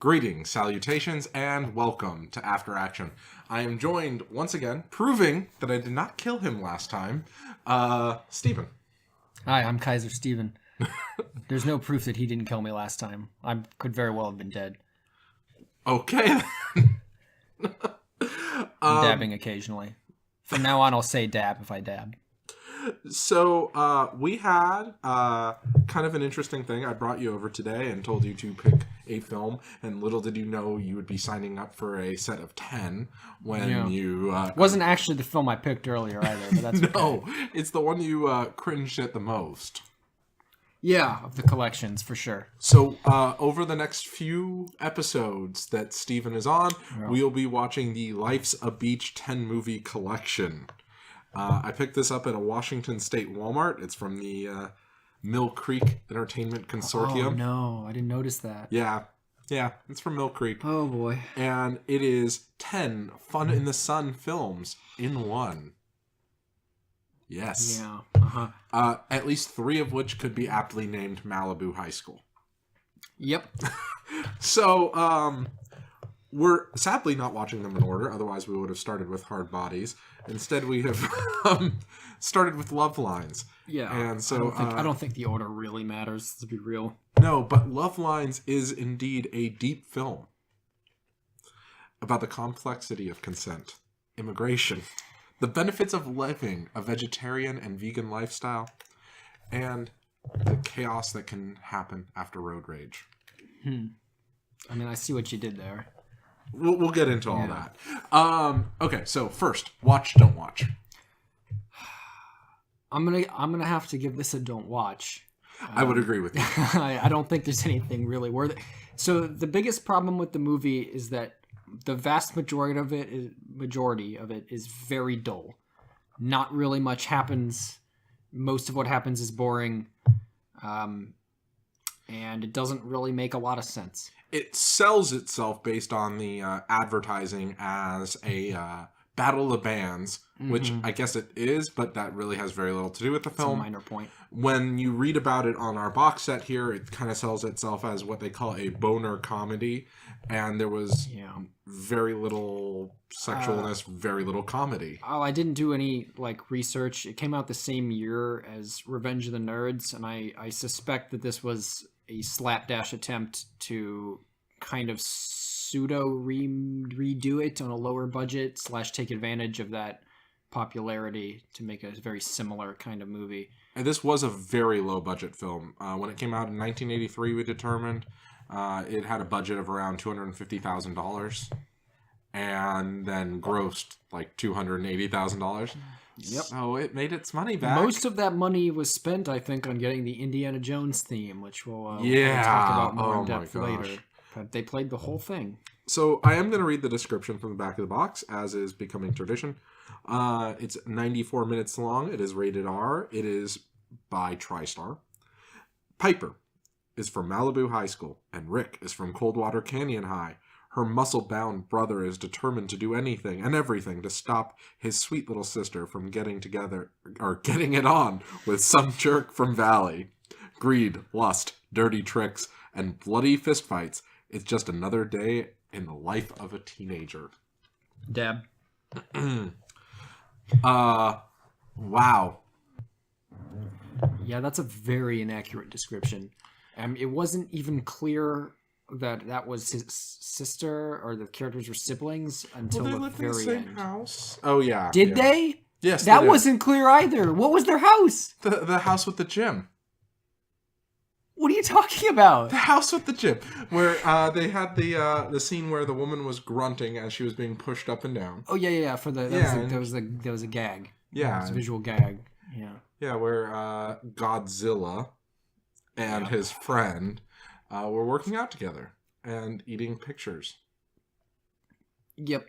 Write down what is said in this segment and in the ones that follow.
Greetings, salutations, and welcome to After Action. I am joined once again, proving that I did not kill him last time, Steven. Hi, I'm Kaiser Steven. There's no proof that he didn't kill me last time. I could very well have been dead. Okay. I'm dabbing occasionally. From now on, I'll say dab if I dab. So, we had kind of an interesting thing. I brought you over today and told you to pick a film, and little did you know you would be signing up for a set of 10 when you... Wasn't actually the film I picked earlier either, but that's No, okay. it's the one you cringed at the most. Yeah, of the collections, for sure. So, over the next few episodes that Steven is on, we'll be watching the Life's a Beach 10 movie collection. I picked this up at a Washington State Walmart. It's from the Mill Creek Entertainment Consortium. Oh, no. I didn't notice that. Yeah, it's from Mill Creek. Oh, boy. And it is 10 Fun in the Sun films in one. Yes. Yeah. Uh-huh. At least 3 of which could be aptly named Malibu High School. Yep. So, we're sadly not watching them in order, otherwise we would have started with Hard Bodies. Instead, we have started with Love Lines. Yeah. And so I don't think the order really matters, to be real. No, but Love Lines is indeed a deep film about the complexity of consent, immigration, the benefits of living a vegetarian and vegan lifestyle, and the chaos that can happen after road rage. I mean, I see what you did there. We'll get into all that. Okay, so first, watch, don't watch. I'm gonna have to give this a don't watch. I would agree with you. I don't think there's anything really worth it. So the biggest problem with the movie is that the vast majority of it is very dull. Not really much happens. Most of what happens is boring, and it doesn't really make a lot of sense. It sells itself based on the advertising as a battle of the bands, which I guess it is, but that really has very little to do with the film. It's a minor point. When you read about it on our box set here, it kind of sells itself as what they call a boner comedy, and there was very little sexualness, very little comedy. Oh, I didn't do any research. It came out the same year as Revenge of the Nerds, and I suspect that this was a slapdash attempt to kind of pseudo redo it on a lower budget / take advantage of that popularity to make a very similar kind of movie. And this was a very low budget film. When it came out in 1983, we determined it had a budget of around $250,000 and then grossed like $280,000. Yep. So it made its money back. Most of that money was spent, I think, on getting the Indiana Jones theme, which we'll talk about more in depth later. But they played the whole thing. So I am going to read the description from the back of the box, as is becoming tradition. It's 94 minutes long. It is rated R. It is by TriStar. Piper is from Malibu High School, and Rick is from Coldwater Canyon High. Her muscle-bound brother is determined to do anything and everything to stop his sweet little sister from getting it on with some jerk from Valley. Greed, lust, dirty tricks, and bloody fistfights. It's just another day in the life of a teenager. Dab. Wow. Yeah, that's a very inaccurate description. It wasn't even clear that was his sister or the characters were siblings until the very end. House? Oh, yeah. Did they? Yes, that wasn't clear either. What was their house? The house with the gym. What are you talking about? The house with the gym, where they had the scene where the woman was grunting as she was being pushed up and down. Oh yeah. There was a gag. Yeah, it was a visual gag. Yeah, where Godzilla and his friend were working out together and eating pictures. Yep.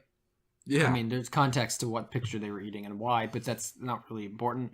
Yeah. I mean, there's context to what picture they were eating and why, but that's not really important.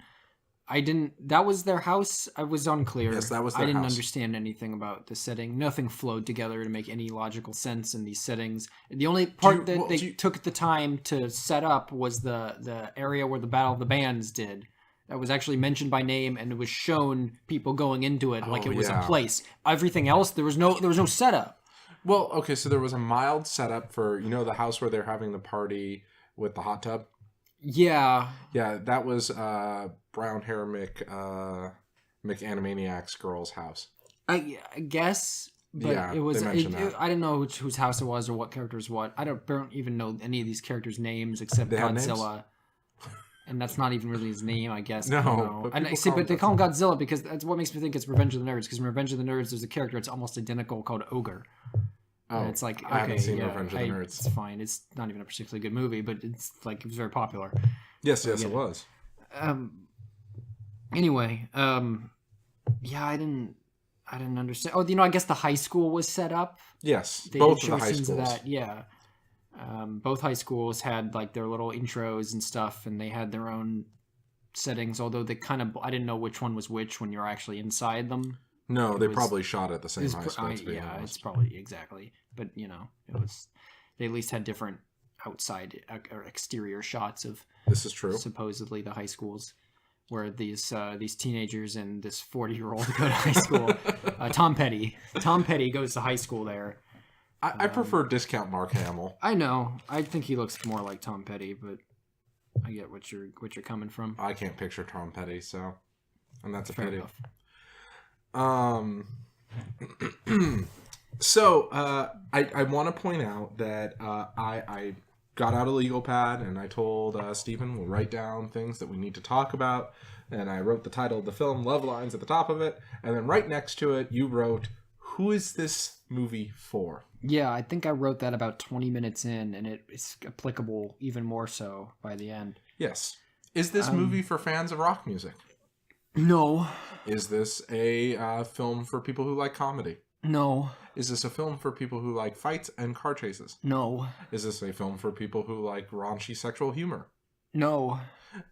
That was their house? I was unclear. Yes, that was their house. I didn't understand anything about the setting. Nothing flowed together to make any logical sense in these settings. The only part they took the time to set up was the area where the Battle of the Bands did. That was actually mentioned by name, and it was shown people going into it like it was a place. Everything else, there was no setup. Well, okay, so there was a mild setup for, the house where they're having the party with the hot tub. Yeah. Yeah, that was brown hair McAnimaniac's girl's house. I guess, but Yeah, it was. they mentioned that. I didn't know whose house it was or what characters what. I don't even know any of these characters' names except They have Godzilla. And that's not even really his name, I guess. No, I don't know. but And people see, call but him they call him Godzilla because that's what makes me think it's Revenge of the Nerds. Because in Revenge of the Nerds, there's a character that's almost identical called Ogre. Oh, And it's like, okay, I haven't seen yeah, Revenge of the Nerds. It's fine. It's not even a particularly good movie, but it's like it was very popular. Yes, it was. Anyway, yeah, I didn't understand. Oh, I guess the high school was set up. Yes, They both did of the show high scenes schools. of that, yeah. Both high schools had like their little intros and stuff, and they had their own settings. Although they I didn't know which one was which when you're actually inside them. No, they probably shot at the same high school. Yeah, it's probably exactly. But it was. They at least had different outside or exterior shots of. This is true. Supposedly the high schools, where these teenagers and this 40-year-old go to high school. Tom Petty goes to high school there. I prefer discount Mark Hamill. I know. I think he looks more like Tom Petty, but I get what you're coming from. I can't picture Tom Petty, and that's a Fair pity. enough. So I want to point out that I got out a legal pad and I told Stephen we'll write down things that we need to talk about, and I wrote the title of the film, Love Lines, at the top of it, and then right next to it you wrote, who is this movie for? Yeah, I think I wrote that about 20 minutes in, and it's applicable even more so by the end. Yes. Is this movie for fans of rock music? No. Is this a film for people who like comedy? No. Is this a film for people who like fights and car chases? No. Is this a film for people who like raunchy sexual humor? No.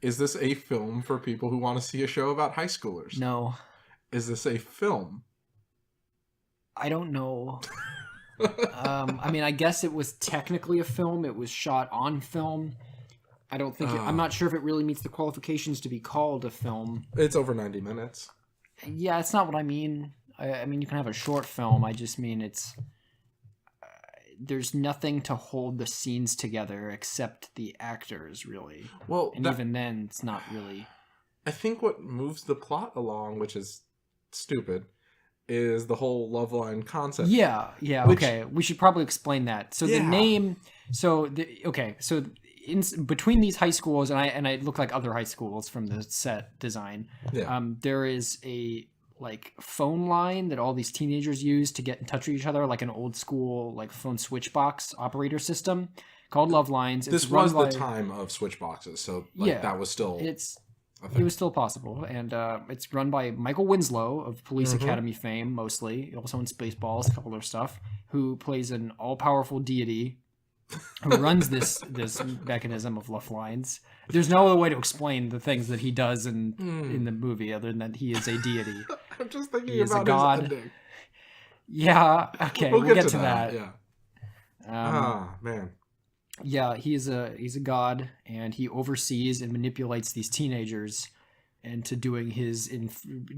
Is this a film for people who want to see a show about high schoolers? No. Is this a film? I don't know. I mean, I guess it was technically a film. It was shot on film. I don't think I'm not sure if it really meets the qualifications to be called a film. It's over 90 minutes. Yeah, it's not what I mean. I mean, you can have a short film. I just mean it's... there's nothing to hold the scenes together except the actors, really. Well, and even then, it's not really... I think what moves the plot along, which is stupid, is the whole love line concept. Yeah, okay. We should probably explain that. So the name... So in between these high schools, and I look like other high schools from the set design, there is a phone line that all these teenagers use to get in touch with each other, like an old school phone switch box operator system called Love Lines. This was the time of switch boxes, so that was still it was still possible, and it's run by Michael Winslow of Police Academy fame, mostly, also in Spaceballs, a couple other stuff, who plays an all-powerful deity who runs this mechanism of Love Lines. There's no other way to explain the things that he does in the movie other than that he is a deity. I'm just thinking He is about a god. his ending. Yeah, okay, we'll get to that. Yeah. Man. Yeah, he's a god, and he oversees and manipulates these teenagers into doing his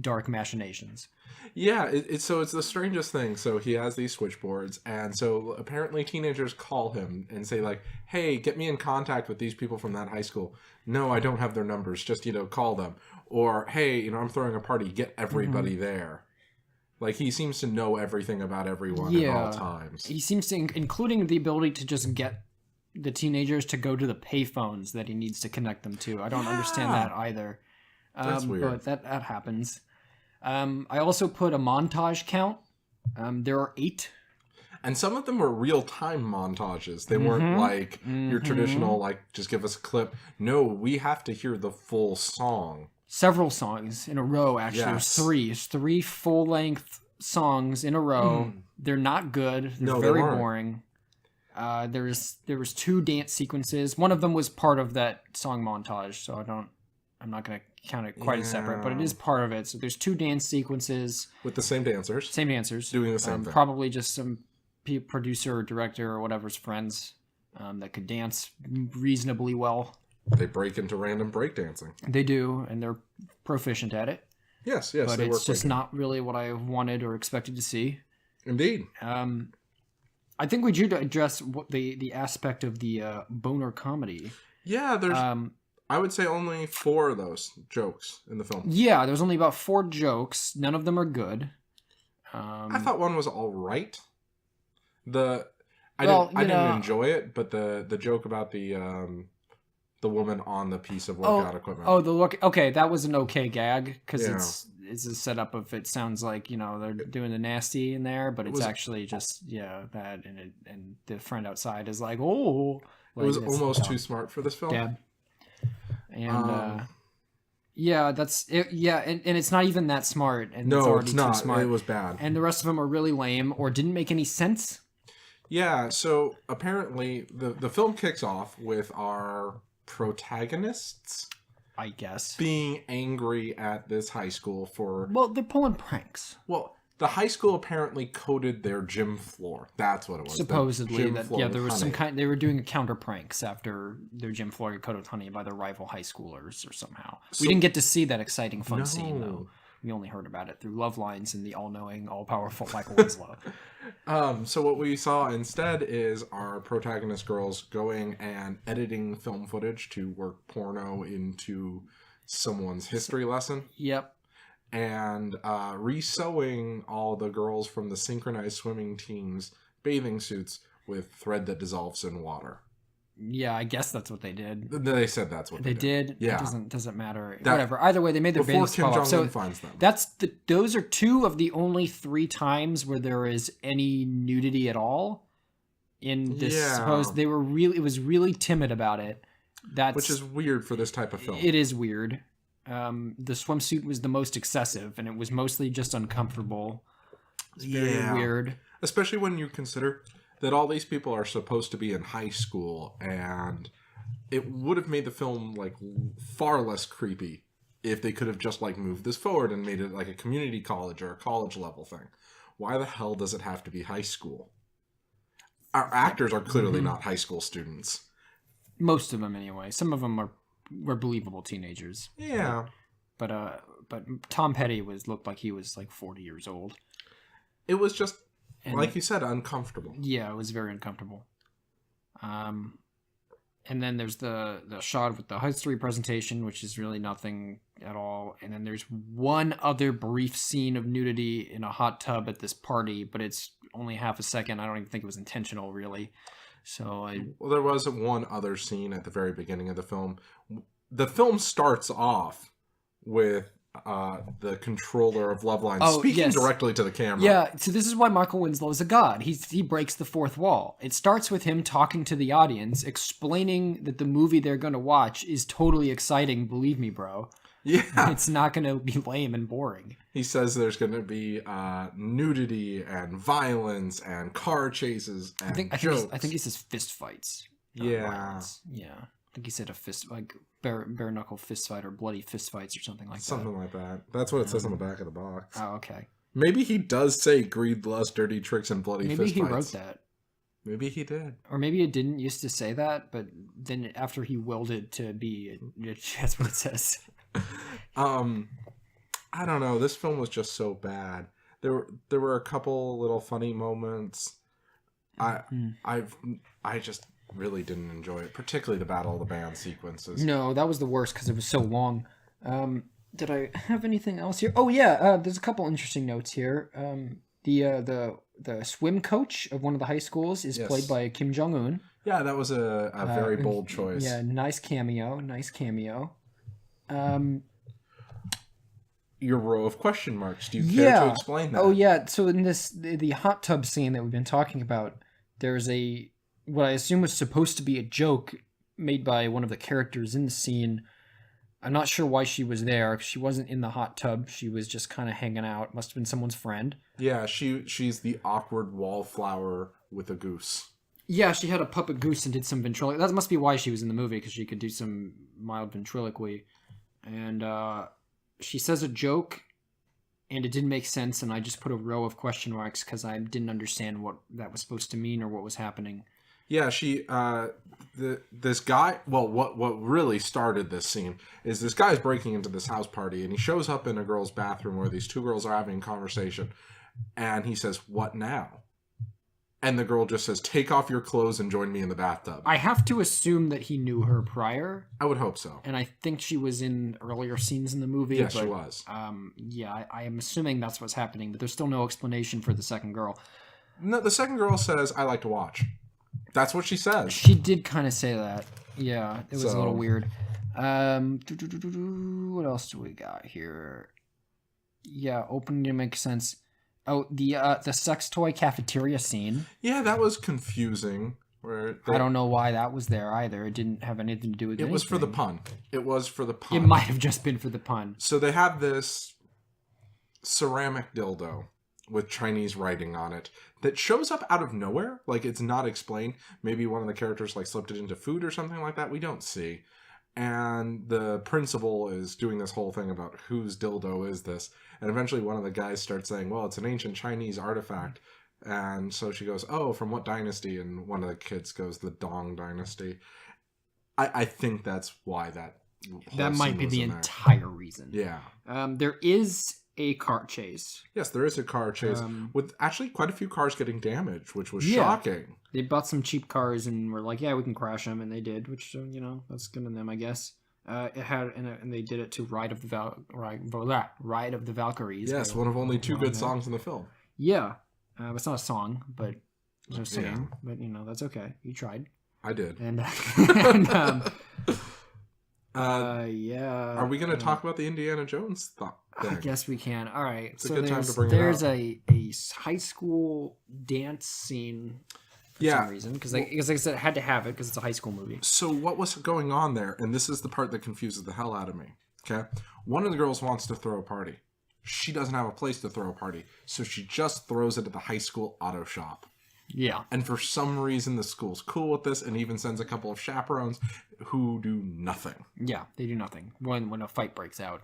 dark machinations. Yeah, it's the strangest thing. So he has these switchboards, and so apparently teenagers call him and say hey, get me in contact with these people from that high school. No, I don't have their numbers, just call them. Or hey, I'm throwing a party, get everybody there. He seems to know everything about everyone at all times. He seems to, including the ability to just get the teenagers to go to the payphones that he needs to connect them to. I don't understand that either. That's weird. But that happens. I also put a montage count. There are 8. And some of them were real-time montages. They weren't your traditional, just give us a clip. No, we have to hear the full song. Several songs in a row, actually. Yes. There's 3 full-length songs in a row. They're not good. They're very boring. There was 2 dance sequences. One of them was part of that song montage, so I'm not going to count it quite as separate, but it is part of it. So there's 2 dance sequences with the same dancers. Doing the same thing. Probably just some producer or director or whatever's friends that could dance reasonably well. They break into random breakdancing. They do, and they're proficient at it. Yes. But it's just not really what I wanted or expected to see. Indeed. I think we should address the aspect of the boner comedy. Yeah, there's I would say only 4 of those jokes in the film. Yeah, there's only about 4 jokes. None of them are good. I thought one was all right. I didn't enjoy it, but the joke about the woman on the piece of workout equipment. Oh, the look. Okay, that was an okay gag because it's a setup of it sounds like they're doing the nasty in there, but it's actually just that and the friend outside is like, oh, it was almost too smart for this film. Dab. And that's it. Yeah, and it's not even that smart. And no, it's not. Too smart. It was bad. And the rest of them are really lame or didn't make any sense. Yeah, so apparently the film kicks off with our protagonists, I guess, being angry at this high school for... Well, they're pulling pranks. Well, the high school apparently coated their gym floor. That's what it was. Supposedly, there was some kind. They were doing counter pranks after their gym floor got coated with honey by their rival high schoolers or somehow. We didn't get to see that exciting fun scene though. We only heard about it through love lines and the all-knowing, all-powerful Michael Winslow. So what we saw instead is our protagonist girls going and editing film footage to work porno into someone's history lesson. Yep. And re-sewing all the girls from the synchronized swimming team's bathing suits with thread that dissolves in water. Yeah, I guess that's what they did. They said that's what they did. Yeah, it doesn't matter. Whatever. Either way, they made their bathing suits fall off. So finds them. Those are 2 of the only 3 times where there is any nudity at all in this. Suppose it was really timid about it. Which is weird for this type of film. It is weird. The swimsuit was the most excessive, and it was mostly just uncomfortable. It's very weird, especially when you consider that all these people are supposed to be in high school, and it would have made the film like far less creepy if they could have just like moved this forward and made it like a community college or a college level thing. Why the hell does it have to be high school? Our actors are clearly not high school students. Most of them, anyway. Some of them were believable teenagers. Yeah, but Tom Petty looked like he was like 40 years old. It was just. And, like you said, uncomfortable. Yeah, it was very uncomfortable. And then there's the shot with the history presentation, which is really nothing at all. And then there's one other brief scene of nudity in a hot tub at this party, but it's only half a second. I don't even think it was intentional, really. Well, there was one other scene at the very beginning of the film. The film starts off with the controller of Loveline speaking directly to the camera. Yeah, so this is why Michael Winslow is a god. He breaks the 4th wall. It starts with him talking to the audience, explaining that the movie they're going to watch is totally exciting, believe me, bro. Yeah. It's not going to be lame and boring. He says there's going to be nudity and violence and car chases and jokes. I think he says fist fights. Yeah. Violence. Yeah. I think he said a fist, like bare knuckle fist fight or bloody fist fights or something like that. Something like that. That's what it says on the back of the box. Oh, okay. Maybe he does say greed, lust, dirty tricks, and bloody fist fights. Maybe he wrote that. Maybe he did. Or maybe it didn't used to say that, but then after he willed it to be, that's what it says. I don't know. This film was just so bad. There were a couple little funny moments. I just really didn't enjoy it, particularly the Battle of the Band sequences. No, that was the worst because it was so long. Did I have anything else here? Oh yeah, there's a couple interesting notes here. The swim coach of one of the high schools is played by Kim Jong-un. Yeah, that was a very bold choice. Yeah, nice cameo. Your row of question marks. Do you care to explain that? Oh yeah. So in the hot tub scene that we've been talking about, there's what I assume was supposed to be a joke made by one of the characters in the scene. I'm not sure why she was there. She wasn't in the hot tub. She was just kind of hanging out. Must have been someone's friend. Yeah, she's the awkward wallflower with a goose. Yeah, she had a puppet goose and did some ventriloquy. That must be why she was in the movie, because she could do some mild ventriloquy. And she says a joke, and it didn't make sense, and I just put a row of question marks because I didn't understand what that was supposed to mean or what was happening. Yeah, this guy, well, what really started this scene is this guy's breaking into this house party, and he shows up in a girl's bathroom where these 2 girls are having a conversation, and he says, "What now?" And the girl just says, take off your clothes and join me in the bathtub. I have to assume that he knew her prior. I would hope so. And I think she was in earlier scenes in the movie. Yes, but, she was. Yeah, I am assuming that's what's happening, but there's still no explanation for the second girl. No, the second girl says, I like to watch. That's what she says. She did kind of say that. Yeah, it was a little weird. What else do we got here? Yeah, opening to make sense. Oh, the sex toy cafeteria scene. Yeah, that was confusing. I don't know why that was there either. It didn't have anything to do with anything. It was for the pun. It was for the pun. It might have just been for the pun. So they have this ceramic dildo with Chinese writing on it that shows up out of nowhere. Like, it's not explained. Maybe one of the characters like slipped it into food or something like that. We don't see. And the principal is doing this whole thing about whose dildo is this. And eventually one of the guys starts saying, well, it's an ancient Chinese artifact. And so she goes, oh, from what dynasty? And one of the kids goes, the Dong dynasty. I think that's why that might be the entire reason. Yeah. There is a car chase. Yes, there is a car chase with actually quite a few cars getting damaged, which was shocking. They bought some cheap cars and were like, yeah, we can crash them. And they did, which, that's good on them, I guess. It had, and they did it to Ride of the Valkyries. Yes, one of only two good songs in the film. Yeah. It's not a song, but there's no singing. Yeah. But, that's okay. You tried. I did. And, yeah. Are we going to talk about the Indiana Jones thing? I guess we can. All right. It's a good time to bring it up. There's a high school dance scene for some reason. Because, like I said, I had to have it because it's a high school movie. So what was going on there? And this is the part that confuses the hell out of me. Okay? One of the girls wants to throw a party. She doesn't have a place to throw a party. So she just throws it at the high school auto shop. Yeah. And for some reason, the school's cool with this and even sends a couple of chaperones who do nothing. Yeah, they do nothing when a fight breaks out.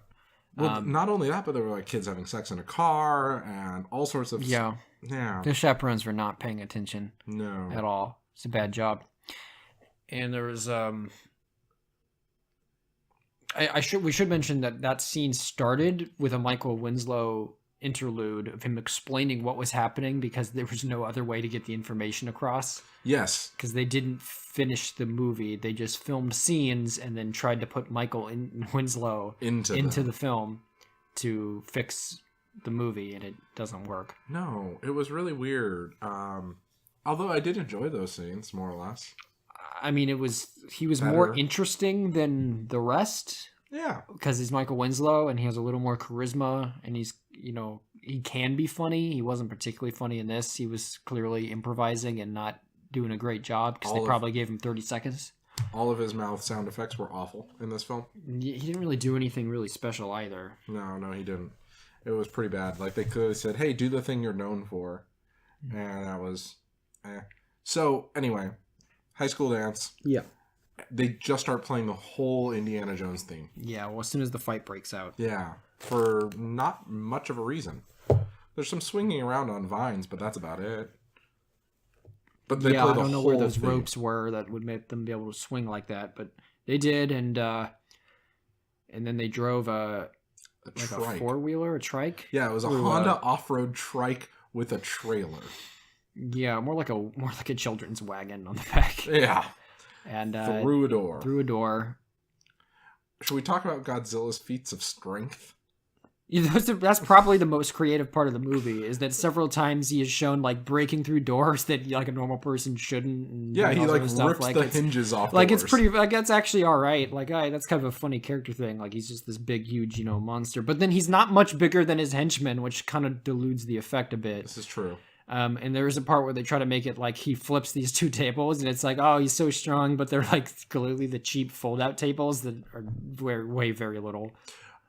Well, not only that, but there were like kids having sex in a car and all sorts of... Yeah. The chaperones were not paying attention. No. At all. It's a bad job. And there was... we should mention that scene started with a Michael Winslow interlude of him explaining what was happening because there was no other way to get the information across. Yes. Because they didn't finish the movie. They just filmed scenes and then tried to put Michael Winslow into the film to fix the movie, and it doesn't work. No, it was really weird. Although I did enjoy those scenes, more or less. I mean, he was more interesting than the rest. Yeah. Because he's Michael Winslow, and he has a little more charisma, and he's, he can be funny. He wasn't particularly funny in this. He was clearly improvising and not doing a great job, because they probably gave him 30 seconds. All of his mouth sound effects were awful in this film. He didn't really do anything really special either. No, he didn't. It was pretty bad. Like, they clearly said, hey, do the thing you're known for. And that was... So, anyway, high school dance. Yeah. They just start playing the whole Indiana Jones theme. Yeah, well, as soon as the fight breaks out. Yeah, for not much of a reason. There's some swinging around on vines, but that's about it. But they play the whole thing. I don't know where those ropes were that would make them be able to swing like that, but they did, and then they drove a four-wheeler, a trike. Yeah, it was a Honda off-road trike with a trailer. Yeah, more like a children's wagon on the back. Yeah. And through a door. Should we talk about Godzilla's feats of strength? That's probably the most creative part of the movie, is that several times he is shown like breaking through doors that like a normal person shouldn't. And yeah, he like rips the hinges off. Like doors. It's pretty. Like that's actually all right. Like that's kind of a funny character thing. Like he's just this big, huge, monster. But then he's not much bigger than his henchman, which kind of dilutes the effect a bit. This is true. And there is a part where they try to make it like he flips these two tables, and it's like, oh, he's so strong, but they're like clearly the cheap fold-out tables that are weigh very little.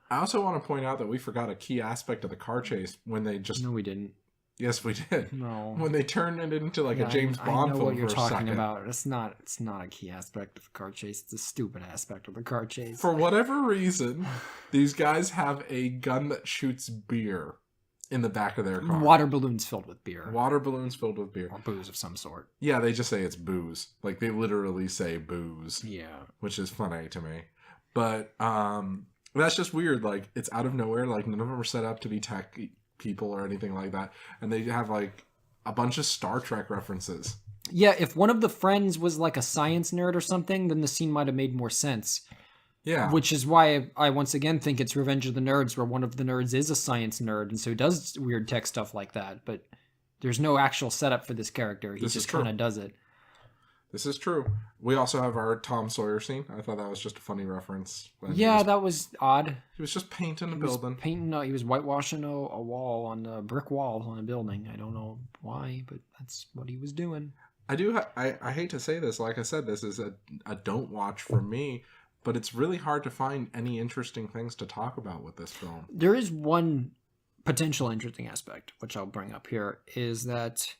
I also want to point out that we forgot a key aspect of the car chase when they just... No, we didn't. Yes, we did. No. When they turned it into like a James Bond film for a second. I know what you're talking about. It's not a key aspect of the car chase. It's a stupid aspect of the car chase. For whatever reason, these guys have a gun that shoots beer in the back of their car. Water balloons filled with beer. Water balloons filled with beer. Or booze of some sort. Yeah, they just say it's booze. Like, they literally say booze. Yeah. Which is funny to me. But, that's just weird. Like, it's out of nowhere. Like, none of them are set up to be tech people or anything like that. And they have, like, a bunch of Star Trek references. Yeah, if one of the friends was like a science nerd or something, then the scene might have made more sense. Yeah. Which is why I once again think it's Revenge of the Nerds, where one of the nerds is a science nerd, and so he does weird tech stuff like that. But there's no actual setup for this character. He just kind of does it. This is true. We also have our Tom Sawyer scene. I thought that was just a funny reference. Yeah, that was odd. He was just painting a building. He was whitewashing a wall on a brick wall on a building. I don't know why, but that's what he was doing. I hate to say this. Like I said, this is a don't watch for me. But it's really hard to find any interesting things to talk about with this film. There is one potential interesting aspect, which I'll bring up here, is that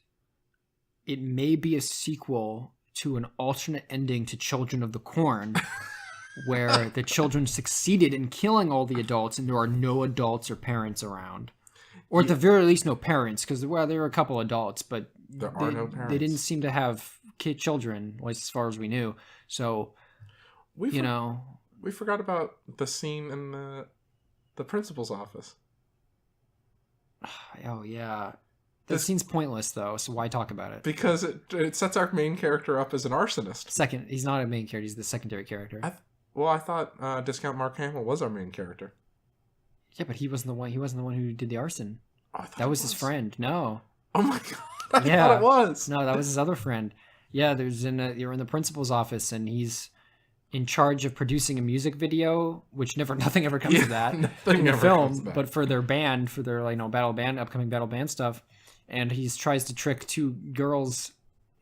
it may be a sequel to an alternate ending to Children of the Corn, where the children succeeded in killing all the adults and there are no adults or parents around. Or at the very least, no parents, because there were a couple adults, but there are no parents. They didn't seem to have children, at least as far as we knew. So... We forgot about the scene in the principal's office. Oh, yeah. That scene's pointless, though, so why talk about it? Because it sets our main character up as an arsonist. He's not a main character, he's the secondary character. I thought Discount Mark Hamill was our main character. Yeah, but he wasn't the one who did the arson. Oh, that was his friend. No. Oh my god. I thought it was. No, that was his other friend. Yeah, you're in the principal's office, and he's in charge of producing a music video, which nothing ever comes of that in the film, but for their band, for their upcoming battle band stuff. And he tries to trick two girls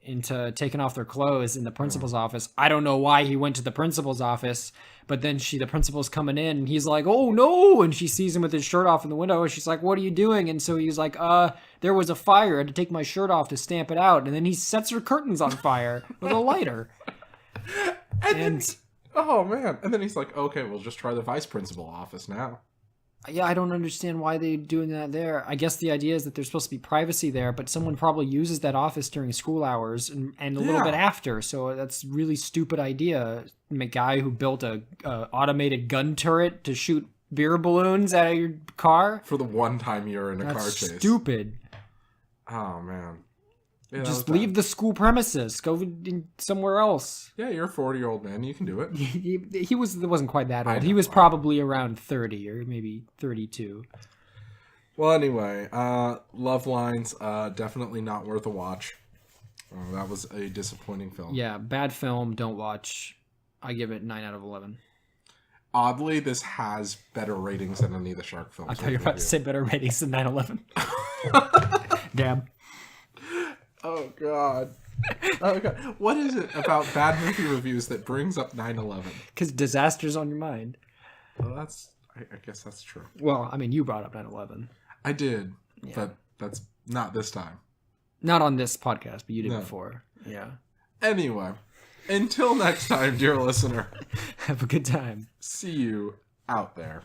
into taking off their clothes in the principal's office. I don't know why he went to the principal's office, but then the principal's coming in and he's like, "Oh no!" And she sees him with his shirt off in the window. And she's like, "What are you doing?" And so he's like, there was a fire. I had to take my shirt off to stamp it out." And then he sets her curtains on fire with a lighter. Oh man! And then he's like, "Okay, we'll just try the vice principal office now." Yeah, I don't understand why they're doing that there. I guess the idea is that there's supposed to be privacy there, but someone probably uses that office during school hours and a little bit after. So that's a really stupid idea. A guy who built a automated gun turret to shoot beer balloons out of your car for the one time you're in a car chase. That's stupid. Oh man. Yeah, just leave the school premises. Go somewhere else. Yeah, you're a 40-year-old man. You can do it. He wasn't quite that old. He was probably around 30 or maybe 32. Well, anyway, Love Lines, definitely not worth a watch. That was a disappointing film. Yeah, bad film. Don't watch. I give it 9 out of 11. Oddly, this has better ratings than any of the shark films. I thought you were about to say better ratings than 9/11. Damn. Oh God. What is it about bad movie reviews that brings up 9/11? Because disaster's on your mind. Well, I guess that's true. Well, I mean, you brought up 9/11. I did, but that's not this time. Not on this podcast, but you did before. Yeah. Anyway, until next time, dear listener. Have a good time. See you out there.